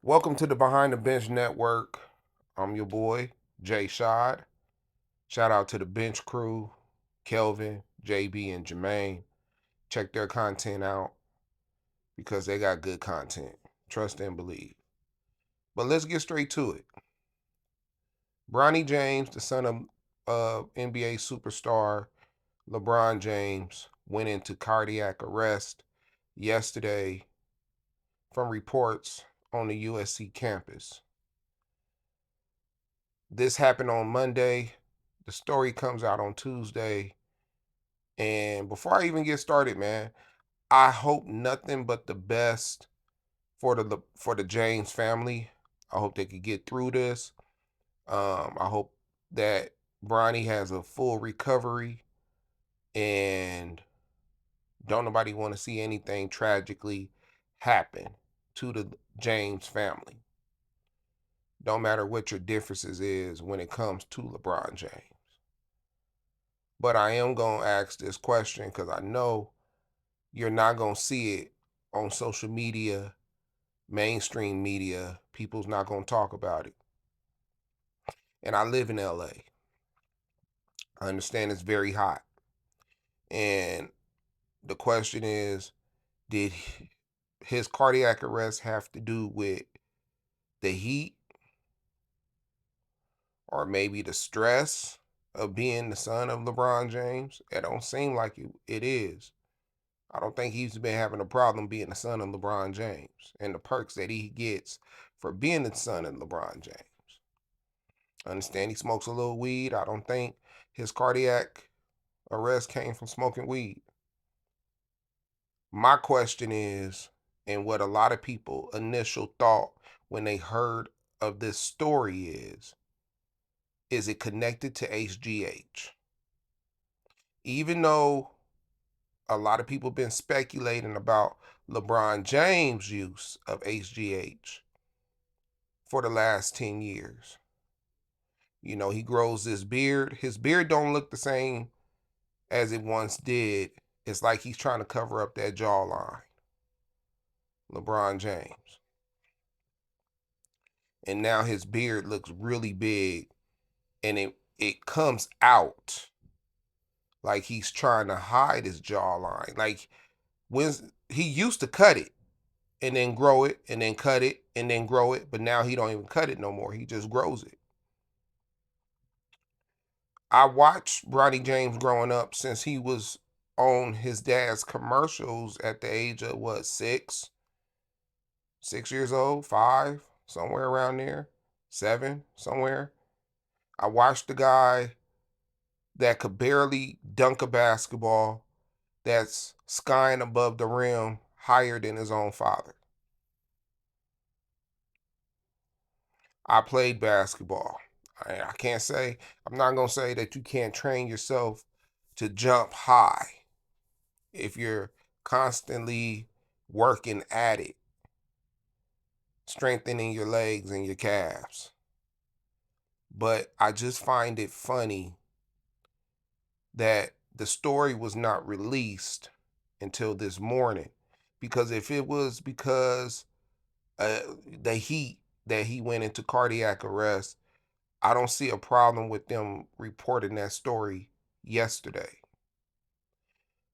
Welcome to the Behind the Bench Network. I'm your boy, Jay Shad. Shout out to the bench crew, Kelvin, JB, and Jermaine. Check their content out because they got good content. Trust and believe. But let's get straight to it. Bronny James, the son of NBA superstar LeBron James, went into cardiac arrest yesterday from reports on the USC campus. This happened on Monday. The story comes out on Tuesday. And before I even get started, man, I hope nothing but the best for the James family. I hope they could get through this. I hope that Bronny has a full recovery and don't nobody want to see anything tragically happen to the James family. Don't matter what your differences is when it comes to LeBron James. But I am going to ask this question because I know you're not going to see it on social media, mainstream media. People's not going to talk about it. And I live in LA. I understand it's very hot. And the question is, did his cardiac arrest have to do with the heat or maybe the stress of being the son of LeBron James? It don't seem like it is. I don't think he's been having a problem being the son of LeBron James and the perks that he gets for being the son of LeBron James. I understand he smokes a little weed. I don't think his cardiac arrest came from smoking weed. My question is, and what a lot of people initial thought when they heard of this story is it connected to HGH? Even though a lot of people been speculating about LeBron James' use of HGH for the last 10 years. You know, he grows this beard. His beard don't look the same as it once did. It's like he's trying to cover up that jawline. LeBron James. And now his beard looks really big and it comes out like he's trying to hide his jawline. Like when he used to cut it and then grow it and then cut it and then grow it, but now he don't even cut it no more. He just grows it. I watched Bronny James growing up since he was on his dad's commercials at the age of what, 6 years old, 5, somewhere around there, 7, somewhere. I watched the guy that could barely dunk a basketball that's skying above the rim higher than his own father. I played basketball. I can't say, I'm not going to say that you can't train yourself to jump high if you're constantly working at it, strengthening your legs and your calves. But I just find it funny that the story was not released until this morning. Because if it was because uh, the heat that he went into cardiac arrest, I don't see a problem with them reporting that story yesterday.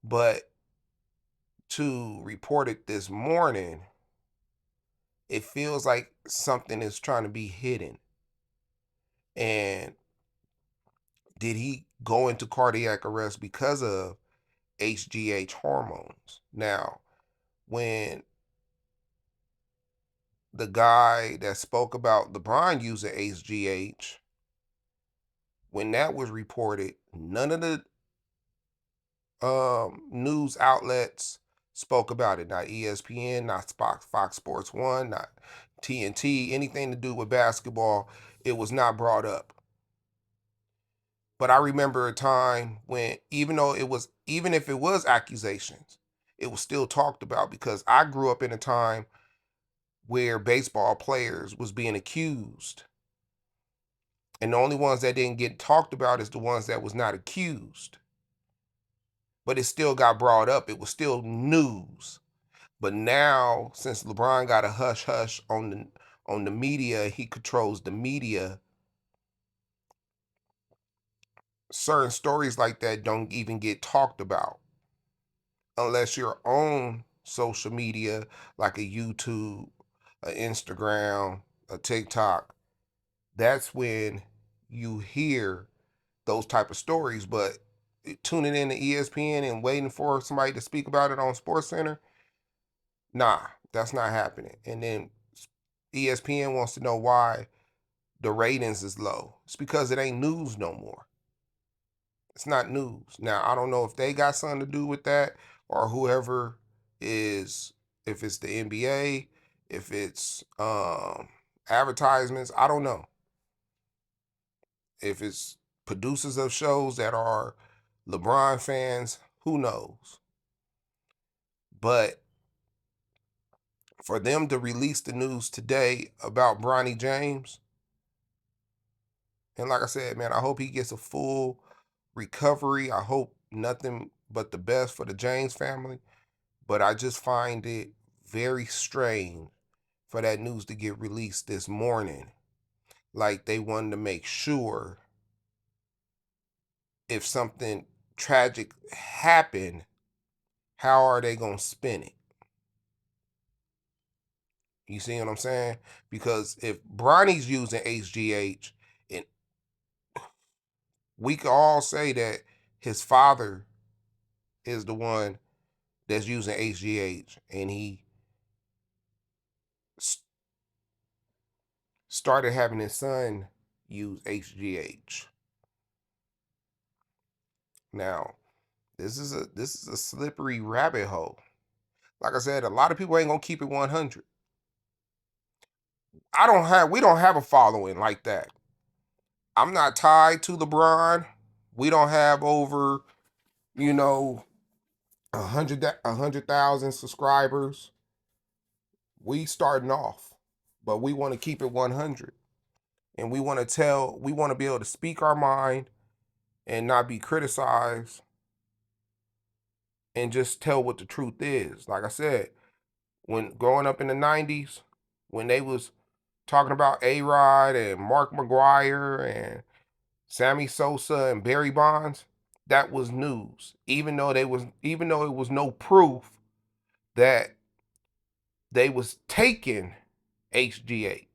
But to report it this morning, it feels like something is trying to be hidden. And did he go into cardiac arrest because of HGH hormones? Now, when the guy that spoke about LeBron using HGH, when that was reported, none of the news outlets spoke about it. Not ESPN, not Fox Sports 1, not TNT, anything to do with basketball. It was not brought up. But I remember a time when even if it was accusations, it was still talked about because I grew up in a time where baseball players was being accused. And the only ones that didn't get talked about is the ones that was not accused. But it still got brought up. It was still news. But now, since LeBron got a hush hush on the media, he controls the media. Certain stories like that don't even get talked about unless you're on social media like a YouTube, a Instagram, a TikTok. That's when you hear those type of stories. But tuning in to ESPN and waiting for somebody to speak about it on Sports Center, nah, that's not happening. And then ESPN wants to know why the ratings is low. It's because it ain't news no more. It's not news. Now, I don't know if they got something to do with that or whoever is, if it's the NBA, if it's advertisements, I don't know. If it's producers of shows that are LeBron fans, who knows? But for them to release the news today about Bronny James, and like I said, man, I hope he gets a full recovery. I hope nothing but the best for the James family. But I just find it very strange for that news to get released this morning. Like they wanted to make sure if something tragic happened, how are they going to spin it? You see what I'm saying? Because if Bronny's using HGH, and we can all say that his father is the one that's using HGH, and he started having his son use HGH. Now, this is a slippery rabbit hole. Like I said, a lot of people ain't gonna keep it 100. We don't have a following like that. I'm not tied to LeBron. We don't have over, you know, 100,000 subscribers. We starting off, but we want to keep it 100, and we want to be able to speak our mind and not be criticized, and just tell what the truth is. Like I said, when growing up in the 90s, when they was talking about A-Rod and Mark McGuire and Sammy Sosa and Barry Bonds, that was news. Even though it was no proof that they was taking HGH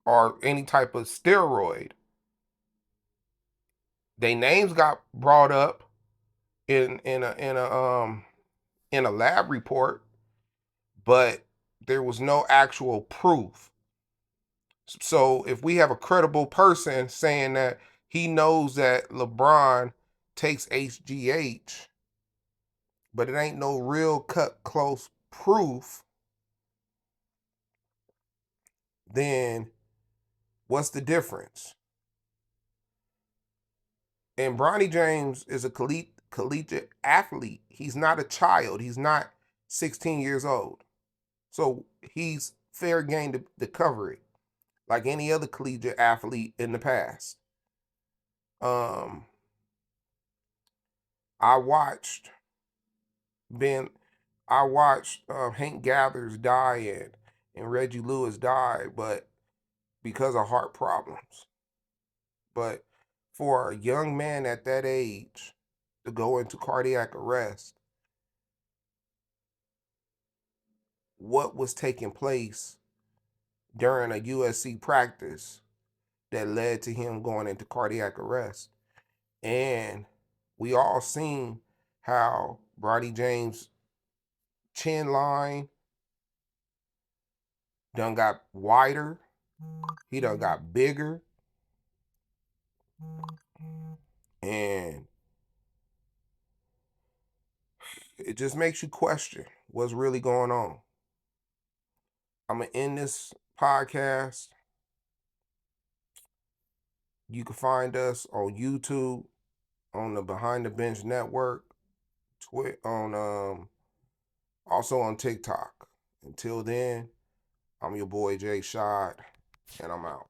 or any type of steroid. They names got brought up in a lab report, but there was no actual proof. So if we have a credible person saying that he knows that LeBron takes HGH, but it ain't no real cut close proof, then what's the difference? And Bronny James is a collegiate athlete. He's not a child. He's not 16 years old. So he's fair game to cover it, like any other collegiate athlete in the past. Um, I watched Ben. I watched Hank Gathers die and Reggie Lewis die, but because of heart problems. But for a young man at that age to go into cardiac arrest, what was taking place during a USC practice that led to him going into cardiac arrest? And we all seen how Bronny James' chin line done got wider. He done got bigger. And it just makes you question what's really going on. I'm going to end this podcast. You can find us on YouTube, on the Behind the Bench Network, also on TikTok. Until then, I'm your boy Jay Shad, and I'm out.